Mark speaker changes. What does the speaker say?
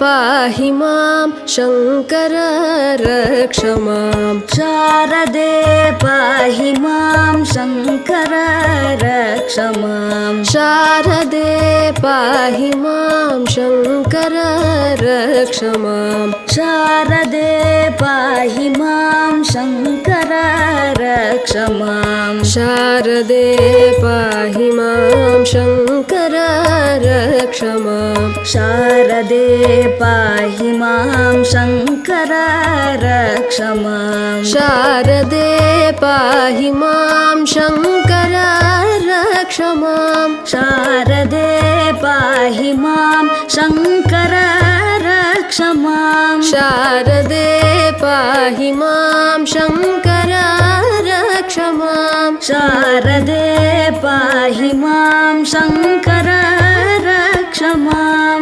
Speaker 1: पाहि मां शङ्कर रक्ष मां
Speaker 2: शारदे पाहि मां शङ्कर रक्ष मां
Speaker 1: शारदे पाहि मां शङ्कर रक्ष मां
Speaker 2: शारदे पाहि मां शङ्कर रक्ष मां
Speaker 1: शारदे पाहि मां शङ्कर रक्ष मां
Speaker 2: शारदे पाहि मां शङ्कर रक्ष मां
Speaker 1: शारदे पाहि मां शङ्कर रक्ष मां
Speaker 2: शारदे पाहि मां शङ्कर रक्ष मां
Speaker 1: शारदे पाहि मां शङ्कर रक्ष मां
Speaker 2: शारदे पाहि मां शङ्कर रक्ष मां।